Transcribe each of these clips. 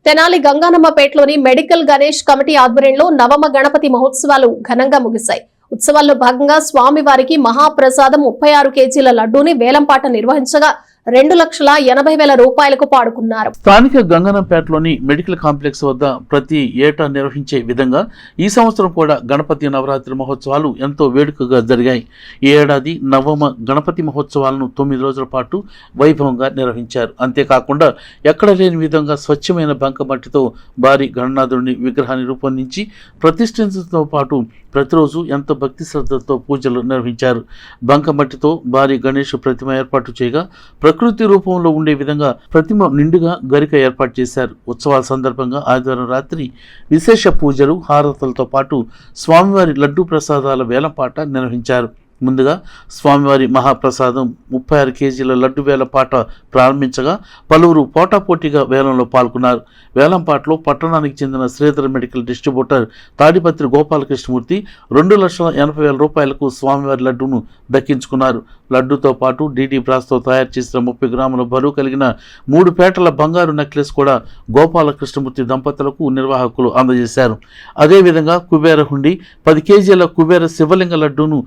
Tenali గంగానమ్మపేటలోని medical Ganesh committee ఆధ్వర్యంలో నవమ గణపతి మహోత్సవాలు ఘనంగా ముగిశాయి. ఉత్సవాల్లో భాగంగా స్వామివారికి మహాప్రసాదం 36 కేజీల లడ్డూని వేలంపాట నిర్వహించగా 2,80,000 రూపాయలకు పాడుకున్నారు. స్థానిక గంగనంపేటలోని మెడికల్ కాంప్లెక్స్ వద్ద ప్రతి ఏటా నిర్వహించే విధంగా ఈ సంవత్సరం కూడా గణపతి నవరాత్రి మహోత్సవాలు ఎంతో వేడుకగా జరిగాయి. ఈ ఏడాది నవమ గణపతి మహోత్సవాలను 9 రోజుల పాటు వైభవంగా నిర్వహించారు. అంతేకాకుండా ఎక్కడ లేని విధంగా స్వచ్ఛమైన బంకమట్టితో భారీ గణనాథుడిని విగ్రహాన్ని రూపొందించి ప్రతిష్ఠించడంతో పాటు ప్రతిరోజు ఎంతో భక్తి శ్రద్ధలతో పూజలు నిర్వహించారు. బంకమట్టితో భారీ గణేష్ ప్రతిమ ఏర్పాటు చేయగా ప్రకృతి రూపంలో ఉండే విధంగా ప్రతిమ నిండుగా గరిక ఏర్పాటు చేశారు. ఉత్సవాల సందర్భంగా ఆదివారం రాత్రి విశేష పూజలు హారతులతో పాటు స్వామివారి లడ్డూ ప్రసాదాల వేలంపాట నిర్వహించారు. ముందుగా స్వామివారి మహాప్రసాదం 36 కేజీల లడ్డు వేలంపాట ప్రారంభించగా పలువురు పోటాపోటీగా వేలంలో పాల్గొన్నారు. వేలంపాటలో పట్టణానికి చెందిన శ్రీధర్ మెడికల్ డిస్ట్రిబ్యూటర్ తాడిపత్రి గోపాలకృష్ణమూర్తి 2,80,000 రూపాయలకు స్వామివారి లడ్డూను దక్కించుకున్నారు. లడ్డూతో పాటు డీడీ బ్రాస్తో తయారు చేసిన 30 గ్రాముల బరువు కలిగిన 3 పేటల బంగారు నెక్లెస్ కూడా గోపాలకృష్ణమూర్తి దంపతులకు నిర్వాహకులు అందజేశారు. అదేవిధంగా కుబేర హుండి 10 కేజీల కుబేర శివలింగ లడ్డూను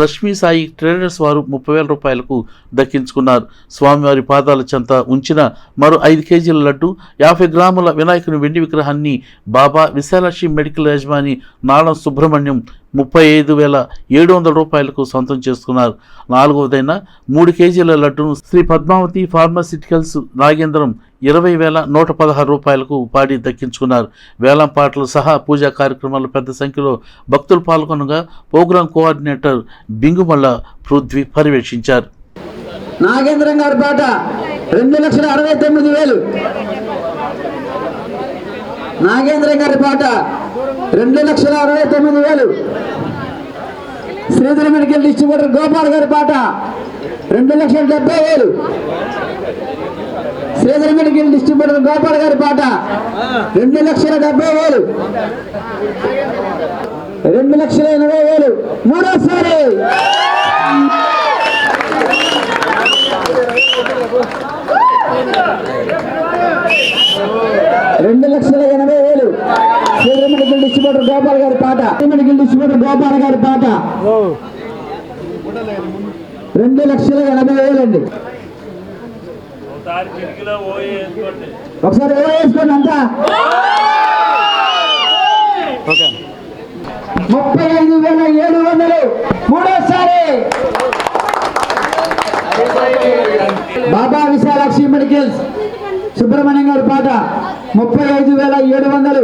లక్ష్మీ సాయి ట్రేడర్స్ వారు 30,000 రూపాయలకు దక్కించుకున్నారు. స్వామివారి పాదాల చెంత ఉంచిన మరో 5 కేజీల లడ్డు 50 గ్రాముల వినాయకుని వెండి విగ్రహాన్ని బాబా విశాలాక్షి మెడికల్ యజమాని నాళం సుబ్రహ్మణ్యం 35,700 రూపాయలకు సొంతం చేసుకున్నారు. 4వదైన 3 కేజీల లడ్డును శ్రీ పద్మావతి ఫార్మాసిటికల్స్ నాగేంద్రం 20,116 రూపాయలకు పాడి దక్కించుకున్నారు. వేలం పాటలు సహా పూజా కార్యక్రమాలు పెద్ద సంఖ్యలో భక్తులు పాల్గొనగా ప్రోగ్రాం కోఆర్డినేటర్ బింగుమల్ల పృథ్వీ పర్యవేక్షించారు. నాగేంద్రం గారి పాట 2,69,000. నాగేంద్రం గారి పాట 2,69,000. శ్రీధర్ మెడికల్ డిస్ట్రిబ్యూటర్ గోపాల్ గారి పాట 2,70,000. శ్రీధర్ మెడికల్ డిస్ట్రిబ్యూటర్ గోపాల్ గారి పాట 2,70,000. 2,80,000. మూడోసారి 2,80,000. శ్రీధర్ మెడికల్ డిస్ట్రిబ్యూటర్ గోపాల్ గారి పాట మెడికల్ డిస్ట్రిబ్యూటర్ గోపాల్ గారి పాట 2,80,000 అండి. ఒకసారి ఓ వేసుకోండి అంతా. 35,700. మూడోసారి బాబా విశాలాక్షి మెడికల్స్ సుబ్రహ్మణ్యం గారి పాట 35,700.